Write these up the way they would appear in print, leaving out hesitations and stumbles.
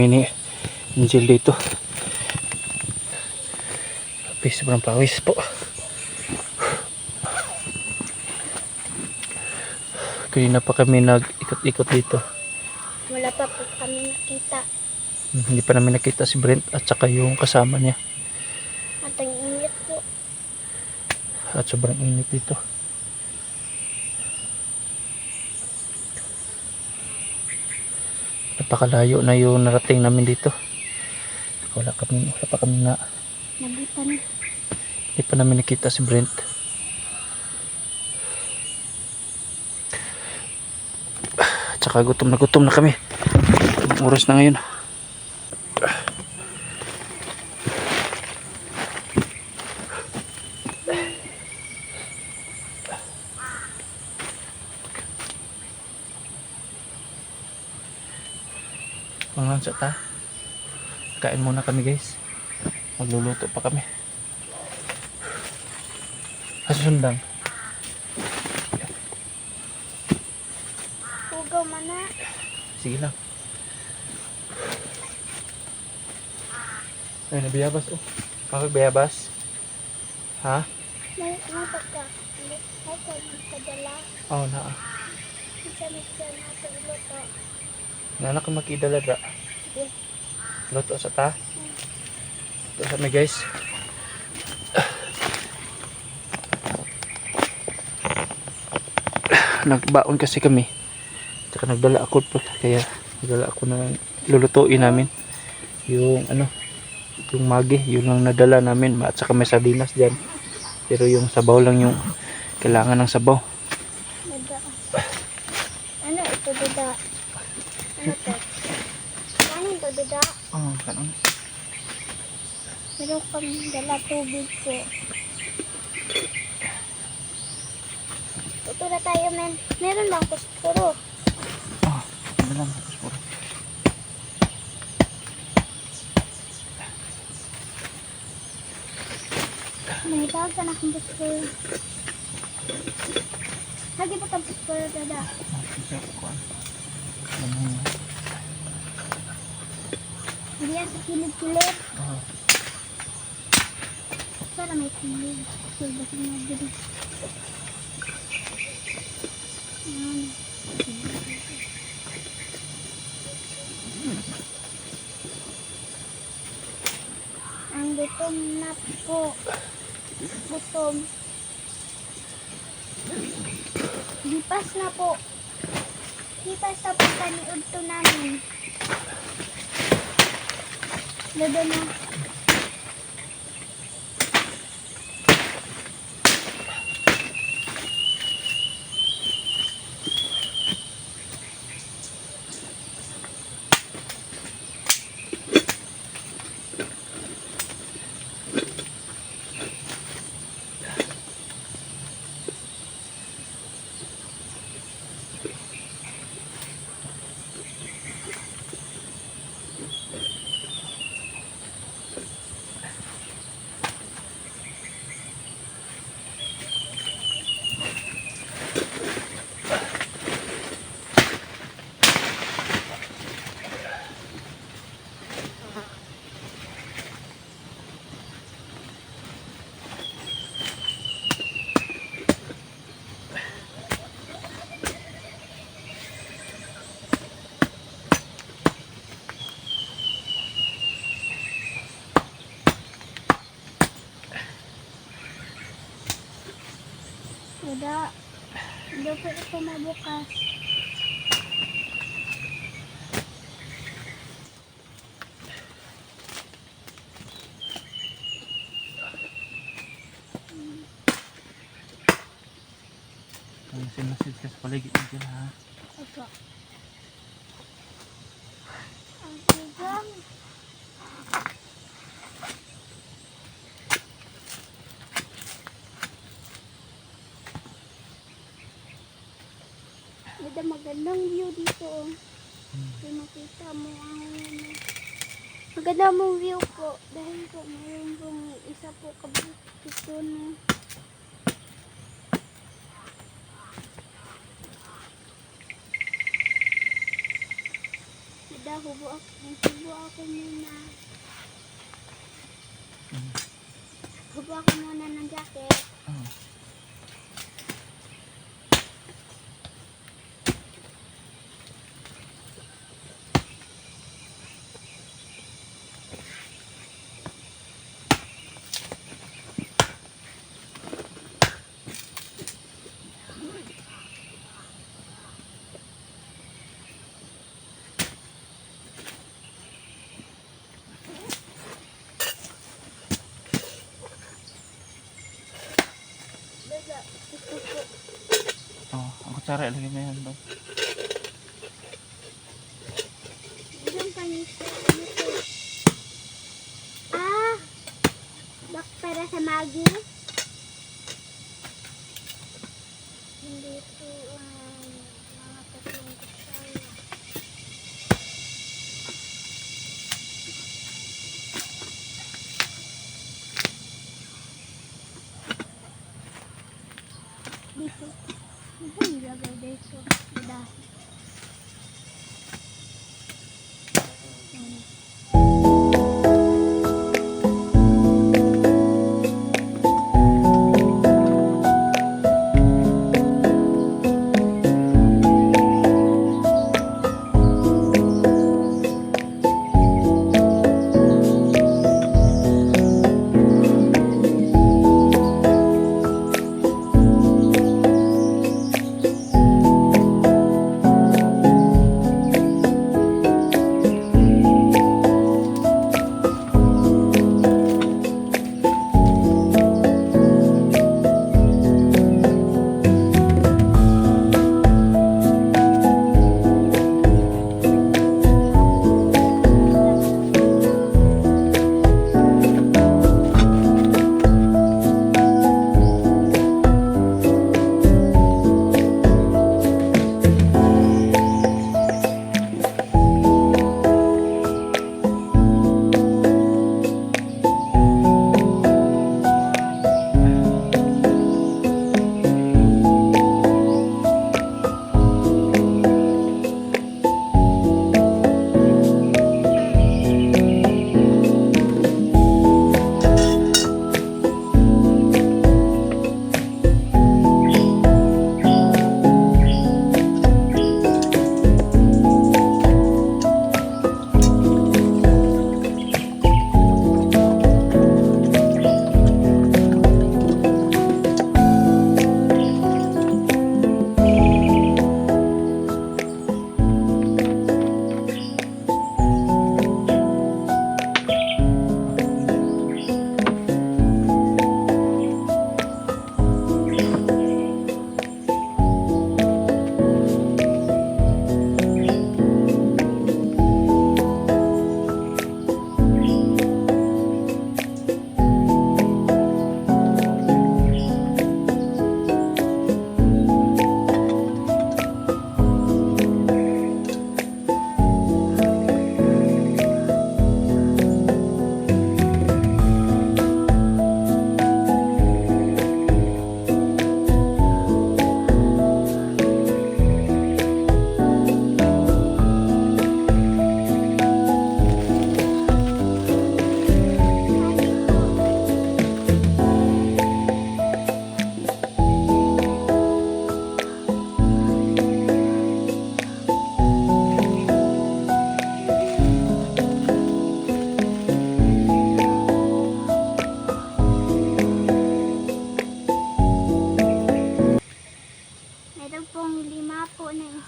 kami ni Angel dito. Sobrang pawis po. Kanina pa kami nag-ikot-ikot dito. Wala pa po kami nakita. Hindi pa namin nakita si Brent at saka yung kasama niya. At ang init po. At sobrang init dito. Napakalayo na yung narating namin dito. Wala pa kami na Nabitan. hindi pa namin nakita si Brent. At saka gutom na kami. Anong oras na ngayon? Mga sa ta. Kain muna kami guys. Magluluto pa kami. Asundang. Hugaw mana. Sige lang. Ay, nabiyabas oh. Bakit bayabas? Ha? May pagka. May pagkadala. Oo na. Isa misya na sa iluto. Nanak ka makidala dra. Sige. Luto sa ta. Luto sa mi guys. Nagbaon kasi kami. Tsaka nagdala ako po. Kaya nagdala ako na lulutuin namin. Yung ano. Yung magi. Yun lang nadala namin. At saka may sardinas dyan. Pero yung sabaw lang yung kailangan ng sabaw. Dada. Ano ito dada? Ano to? Ano ito dada? Oh, kanon. Meron kang dala tubig po. Ito na tayo men. Meron bang kuspuro? Oh, ano lang. Puro. May tawag ka na akong kuspuro. Lagi pa kang kuspuro dada. Hindi yan sa kilid-kilid. Oh. Sana may kilid. Kilid kasi nabili. Ayan. Ang gutom na po. Gutom. Lipas na po. Lipas na po kaniud to namin. Dada na. Dada. Hindi po ito mabukas. Masin-masin ka sa paligid mo dyan ha. Ito. Ang sigang. Dada, magandang view dito. Oh. Kung makita mo ang maganda mong view po. Dahil po mayroon pong isa po kabukito na. Dada, Hubo ako muna. Hubo ako muna ng jacket. Baba, ito po. Oh, ang kutsara lagi mo yan doon. Diyan pa niyo po. Ano po? Bak para sa Maggi? Hindi po, mga tatlong kutsara. Dito. Ano yung lagay dito? Dahil.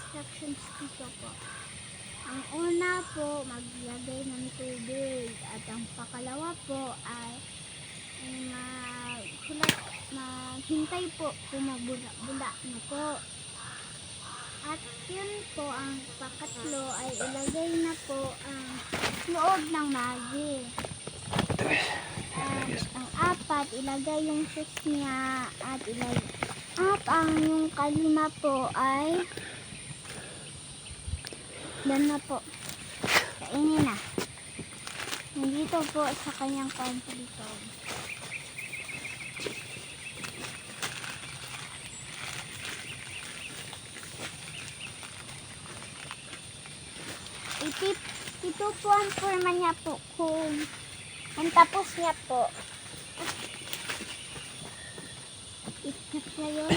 instructions dito po. Ang una po, maglagay ng tubig. At ang pakalawa po ay maghintay po kumabula-bula na po. At yun po, ang pakatlo ay ilagay na po ang loob ng Maggi. At ang apat, ilagay yung sauce niya. At ang yung kalima po ay dan na po. Kainin na. Nandito po sa kanyang dito. Itip ito po ang forma niya po. Kung tapos niya po. Ikat na yun.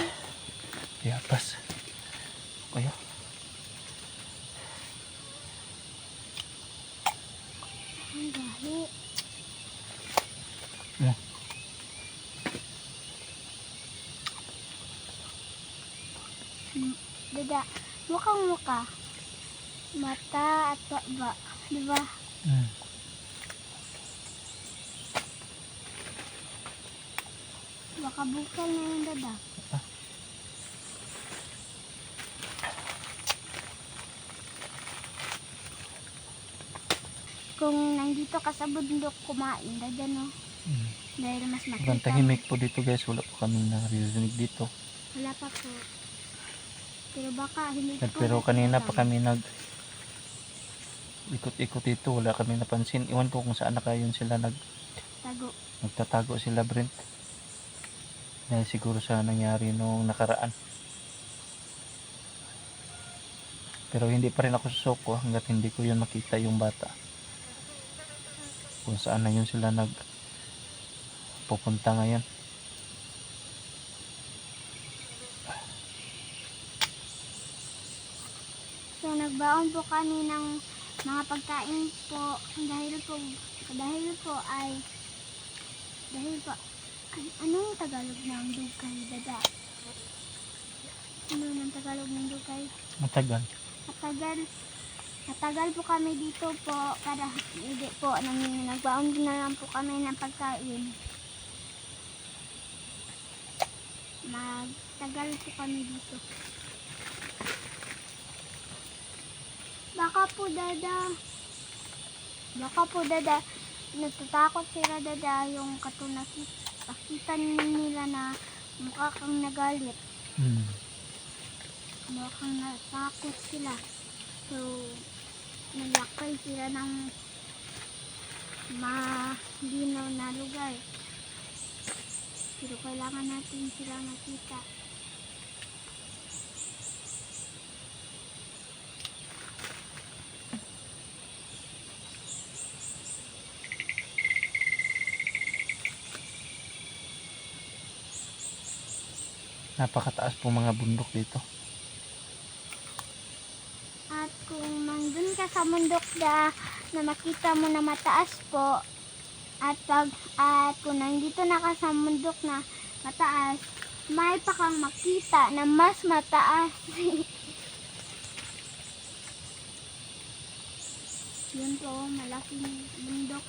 Yapas. Kuya. Ang gahi. Hmm. Dada, mukhang muka. Mata at baba. Diba? Hmm. Baka bukal na yung dada. Kung nandito ka sa bundok, kumain dada, no? Hmm. Dahil mas Ang makita. tahimik po dito guys. Wala po kami naririnig dito. Wala pa po. Pero baka hindi Pero kanina pa kami ikot-ikot dito. Wala kami napansin. Iwan ko kung saan na kayon sila tago. nagtatago sila, Brent. Dahil siguro sa nangyari nung nakaraan. Pero hindi pa rin ako susuko hanggat hindi ko yun makita yung bata. Kung saan na yun sila pupunta ngayon. So nagbaon po kami ng mga pagkain po dahil po anong Tagalog ng dugay, dada? Ano ng Tagalog ng dugay? Matagal. Matagal po kami dito po para hindi po nagbaon din na lang po kami ng pagkain. Magtagal po kami dito. Baka po dada, natatakot sila dada yung nakita nila na mukha kang nagalit. Hmm. Mukhang natakot sila. So, nalakay sila ng malinaw na lugar. Pero kailangan natin sila makita. Napakataas po mga bundok dito. At kung nandun ka sa bundok na makita mo na mataas po, at kung nandito na ka sa bundok na mataas, may pa kang makita na mas mataas. Yun po, malaking bundok.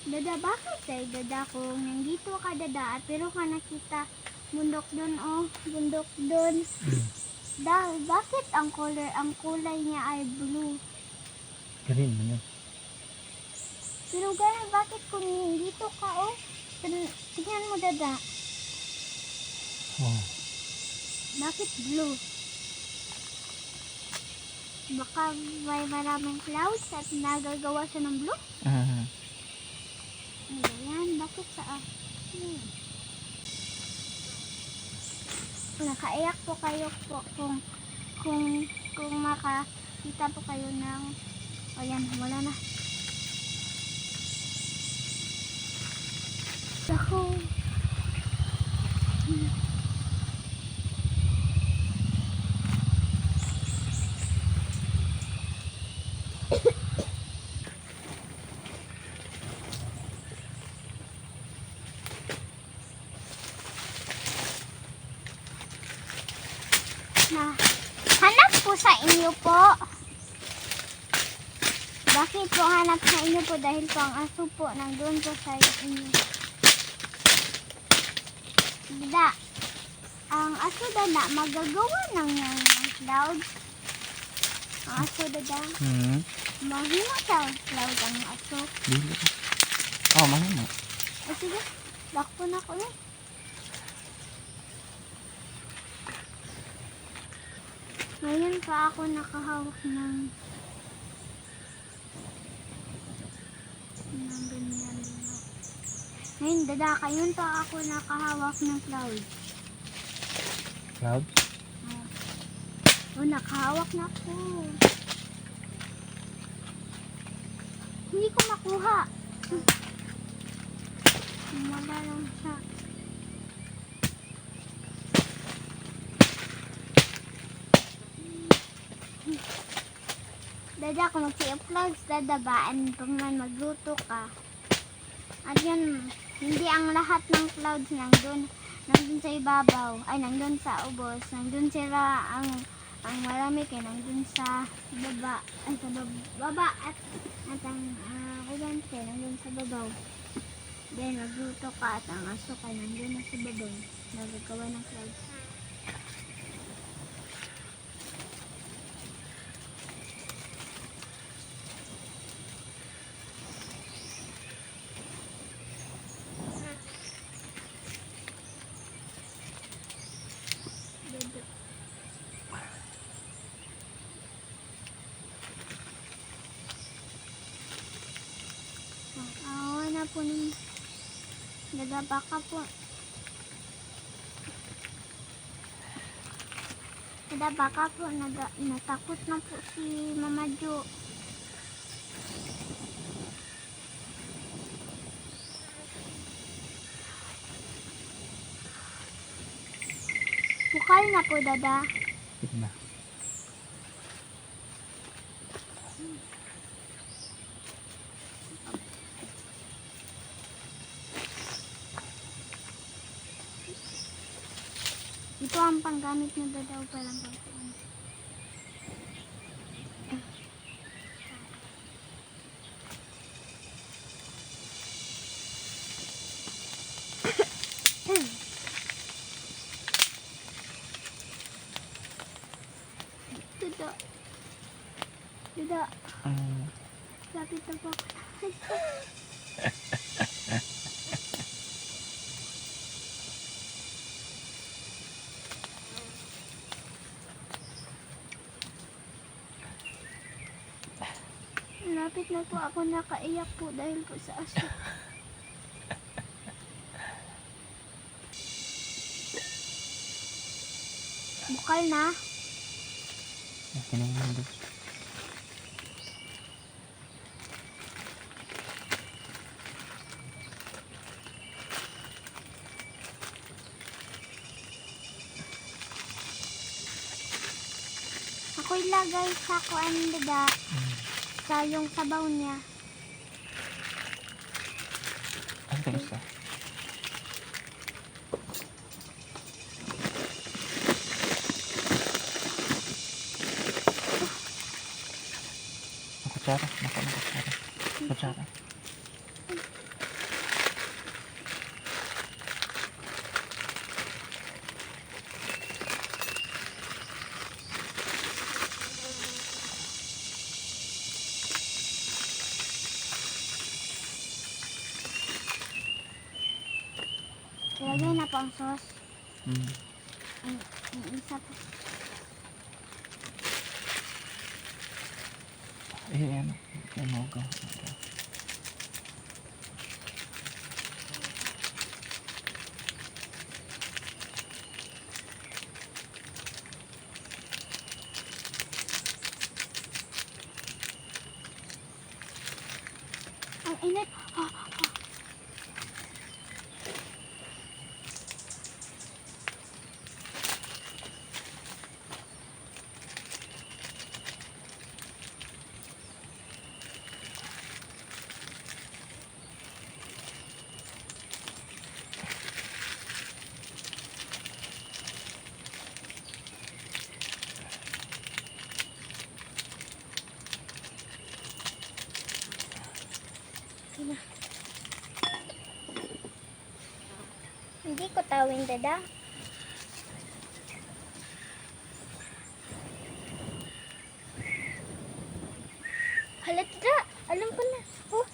Dada, bakit tayo dada kung nandito ka dada pero ka nakita bundok doon, oh, bundok doon. Bakit ang kulay niya ay blue? Green man yun. Pero gano'n, bakit kung nandito ka, oh, tingnan mo dada, Oh. bakit blue? Baka may maraming clouds at nagagawa siya ng blue? Mhm. Ano yan? Bakit nakaiyak po kayo po kung makakita po kayo ng ayan, wala na. Ako. Hanap po sa inyo po. Bakit po hanap sa inyo po? Dahil po ang aso po nandun po sa inyo. Dada, ang aso dada magagawa ng clouds. Ang aso dada, Mhm. mahimo sa cloud ang aso. Dili. Oh, mahimo. Sige, bakpo na ko eh. Ngayon pa ako nakahawak ng ganyan. Ngayon, dada, kayon pa ako nakahawak ng cloud. Cloud? Oh, nakahawak na ako. Hindi ko makuha. Wala lang siya. Dada, kung mag-i-upload, dada ba? Pag man magluto ka. At yun, hindi ang lahat ng clouds nandun sa ibabaw. Ay, nandun sa ubos. Nandun sila ang malamig ay nandun sa baba. Ay, sa baba. At ang kulante nandun sa babaw. Then, magluto ka at ang aso ka nandun na sa babaw. Nagagawa ng clouds. Awa na po ng baka po. Baka po natakot na po si Mama Jo. Bukal na po, dada. Sige na. Ito ang panggamit na dadaw parang pagkain. Dada. Dada. Lapit na po ako. Lapit na po ako, nakaiyak po dahil po sa aso. Bukal na. Okay na yun. Ako ilagay sa kuan, dada. Sa yung sabaw niya. Ano ito isa? Kutsara. Naka ng kutsara. Kutsara. Ilagay na po ang sauce. Ang isa po. Ano? Ano ko? Ang init. Hindi ko tawin, dada. Hala, dada. Alam ko na. Oh.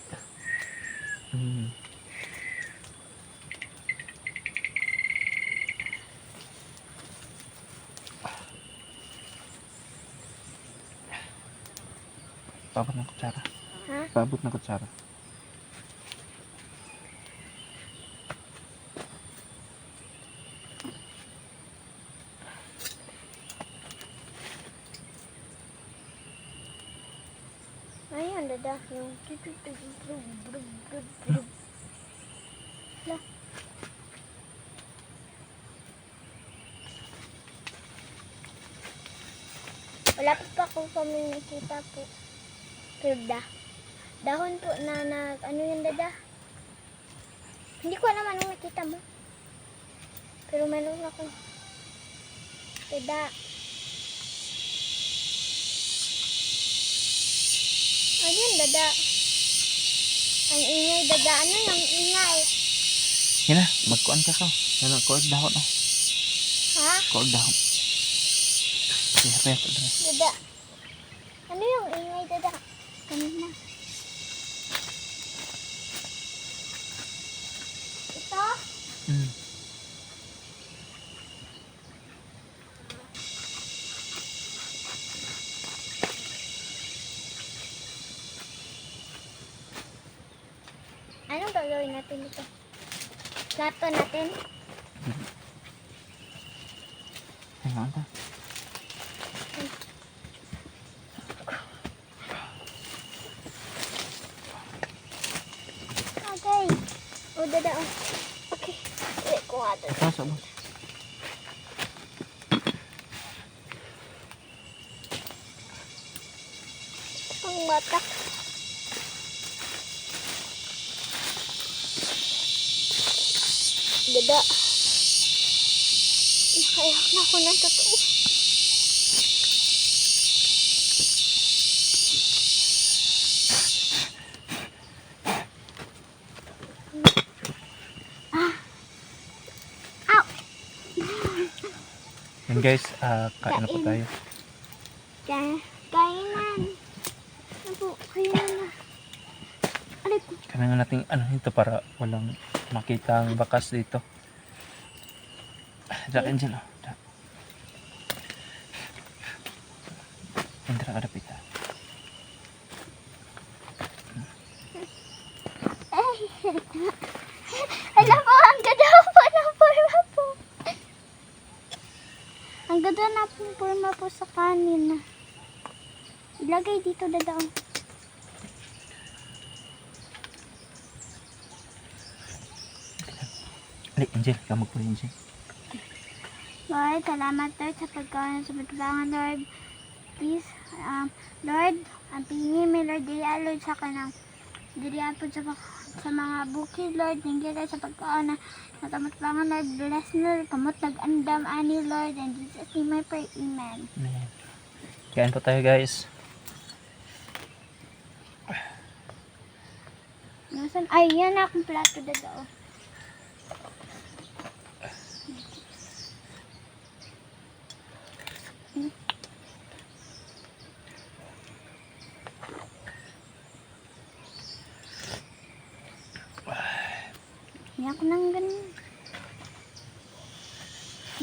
Pabot ng kutsara. Ha? Pabot ng kutsara. yan, dada? Yung... Lah. Wala pa akong kami nakita po. Pero dahon po na ano yung dada? Hindi ko alam anong nakita mo. Pero meron ako. Dada. Ayun, dada. Ang ingay, dada. Ano yung ingay? Yan na, magkuhan ka ka. Yan na, kuhan dahon. Oh. Ha? Kuhan dahon. Kaya pa yan. Dada. Ano yung ingay, dada? Kanina. Ito? Hmm. Anong gagawin natin dito? Plato natin? Tingnan ka. Okay. O, dada. Oh. Okay. Wait, ko nga dada. Ito, sabon. Ang batak. Dada. Nakayak na ako ng totoo. Ow! Yan guys, kain na po Kain. tayo. Kainan. Ano po? Kainan na. Aray po. Kami nga natin ano ito para walang makita ang bakas dito. Jack Angel. Oh. Jack. Entra ka dapit. Alam mo, ang ganda po ng forma po. Ang ganda na po ng forma po sa kanin. Ilagay dito dadaan. Ali, Angel, kamu po Angel. Lord, salamat Lord sa pagkain sa pagkabangan Lord. Please, Lord, ang pingin may Lord, diriya Lord sa kanang diriya po sa mga bukid Lord. Thank you Lord sa pagkain na natamatbangan Lord. Bless Lord, kamot nag-andam ani Lord. And Jesus name I pray, Amen. Ayan. Kain po tayo guys. Nasaan? Ay, yan na akong plato dadao. Yan ako nang ganun.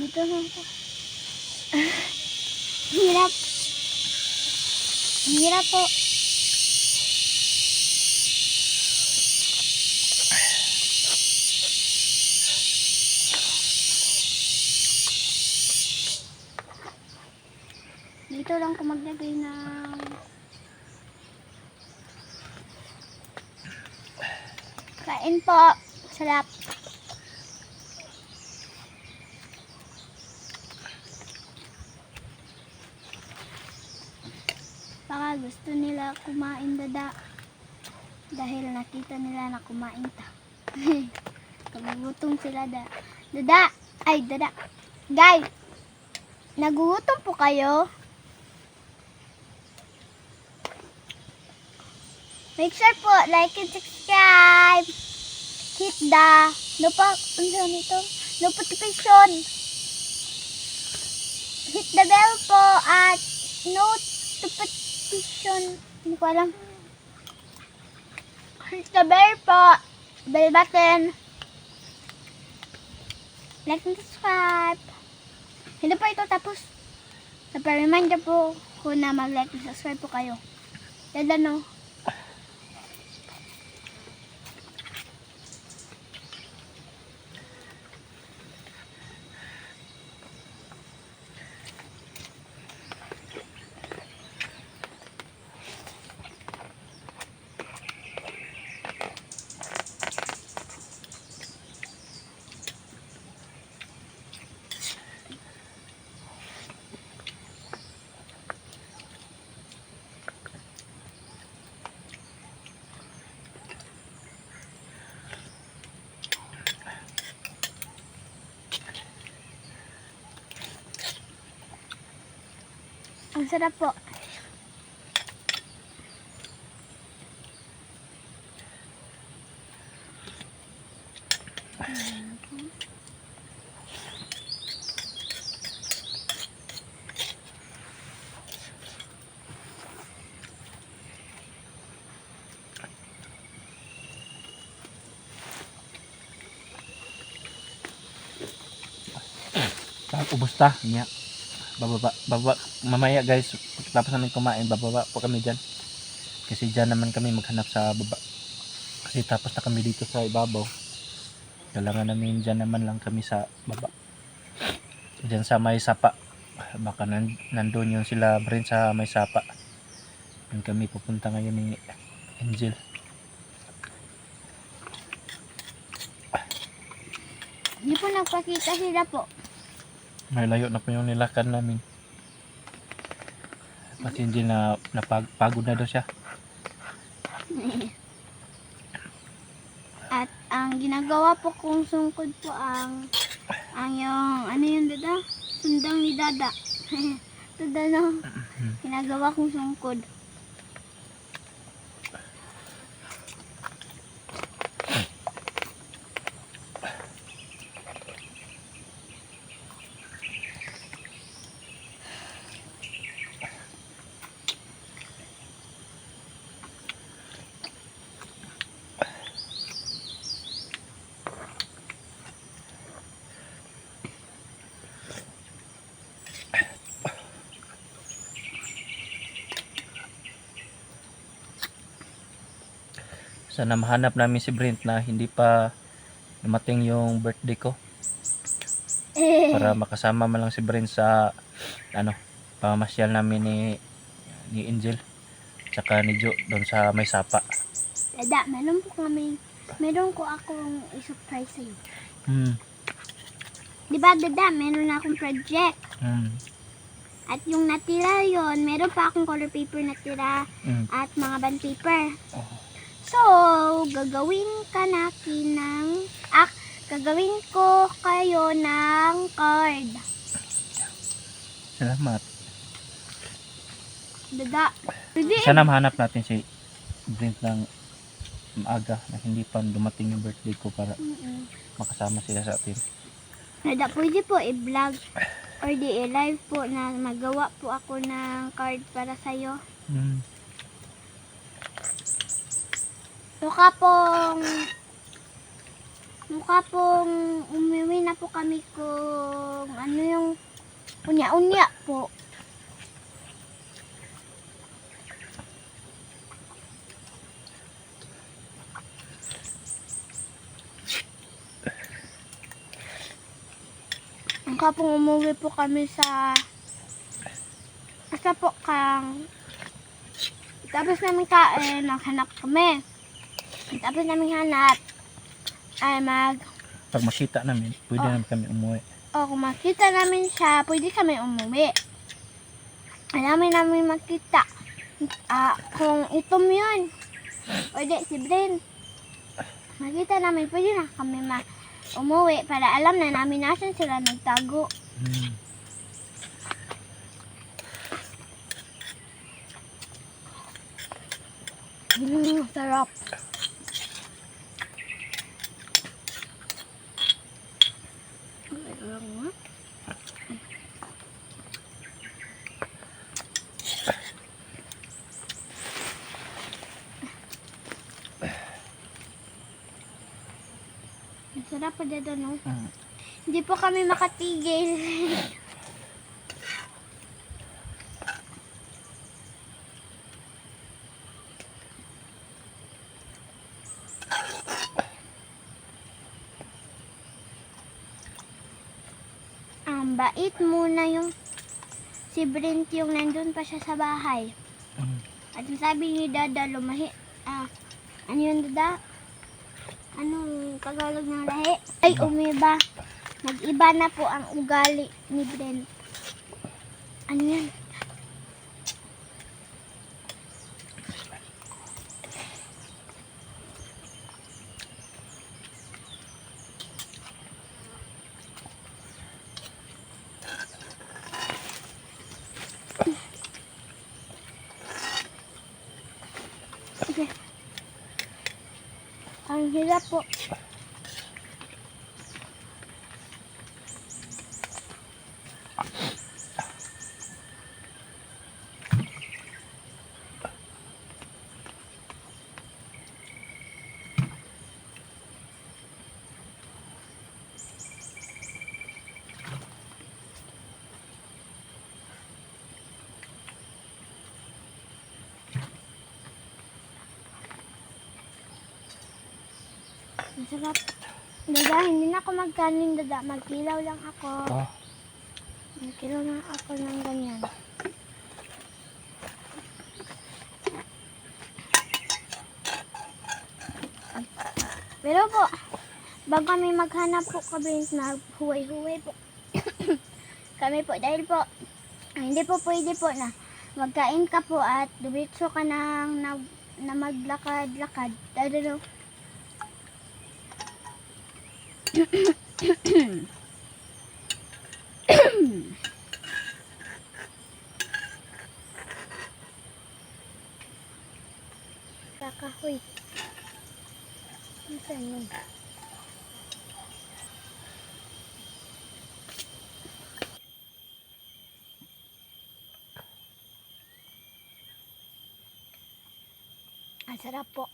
Dito na ako. Hirap. Hirap po. Dito lang ako maglagay ng kain po. Sarap. Baka gusto nila kumain dada. Dahil nakita nila na kumain ta. Nagugutom sila dada. Ay, dada. Guys, nagugutom po kayo? Make sure po, like and subscribe. Hit the notification. Hit the bell po at notification. Hindi ko alam. Hit the bell po. Bell button. Like and subscribe. Hindi pa ito tapos. Napa-remind niyo po kung na mag-like and subscribe po kayo. Dada no. Ang sarap po. Ubos ta niya. Bababa mamaya guys, tapos namin kumain, bababa po kami dyan. Kasi dyan naman kami maghanap sa baba. Kasi tapos na kami dito sa ibabaw. Kailangan namin dyan naman lang kami sa baba. Dyan sa may sapa. Baka nandun yun sila Brin sa may sapa. Dyan kami pupunta ngayon ni Angel. Hindi po nagpakita sila po. May layo na po yung nilakad namin. Pati Angel na napagod na daw siya. At ang ginagawa po kong sungkod po ang yung ano yung dada? Sundang ni dada. Dada no. Ginagawa kong sungkod. Sana mahanap namin si Brent na hindi pa dumating yung birthday ko. Para makasama man lang si Brent sa pamasyal namin ni Angel tsaka ni Jo doon sa may sapa. Dada, meron ko akong i-surprise sa'yo. Diba dada, meron akong project. At yung natira yon, meron pa akong color paper natira at mga band paper. So, gagawin ko kayo ng card. Salamat. Dada, pwede. Sana mahanap natin si Brent ng maaga na hindi pa dumating yung birthday ko para makasama sila sa atin. Dada, pwede po i-vlog or i-live po na magawa po ako ng card para sa'yo. Mukha pong umuwi na po kami kung ano yung unya-unya po. Mukha pong umuwi po kami sa po tapos namin kain, naghanap kami. Tapos namin hanap ay Pag makita namin, pwede namin kami umuwi. kung makita namin siya, pwede kami umuwi. Alamin namin makita. Kung itom yun, pwede si Bren. Makita namin, pwede na kami umuwi para alam na namin nasan sila nagtago. Sarap. Sarap pa dito, no? Hindi po kami makatigil. Ang bait muna yung si Brent yung nandun pa siya sa bahay. At sabi ni Dada, ano yun Dada? Anong Tagalog ng lahi? Ay, umiba. Nag-iba na po ang ugali ni Brent. Ano yan? Hirap po. Masarap. Dada, hindi na ako magkanin, dada. Magkilaw lang ako. Oh, Magkilaw lang ako ng ganyan. Pero po, bago kami maghanap po kami na huway-huway po. Kami po, dahil po, hindi po pwede po na magkain ka po at dumitso ka na maglakad-lakad. Dahil kakahoy. Saan yun? Ang sarap po.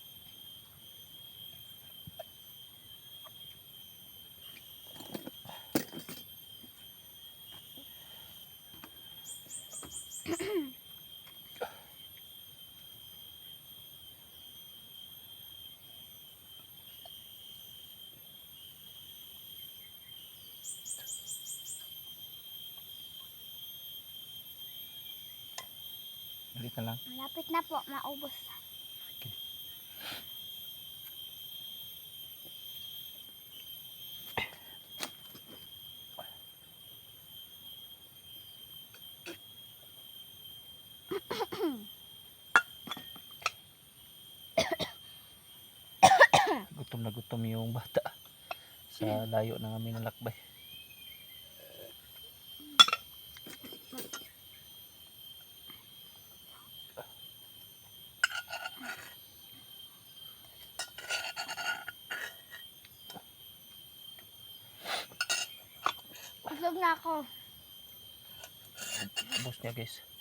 ulit na lang. Malapit na po, maubos. Gutom na gutom yung bata sa layo ng aming lakbay. Busog na ako. Ubos niya guys.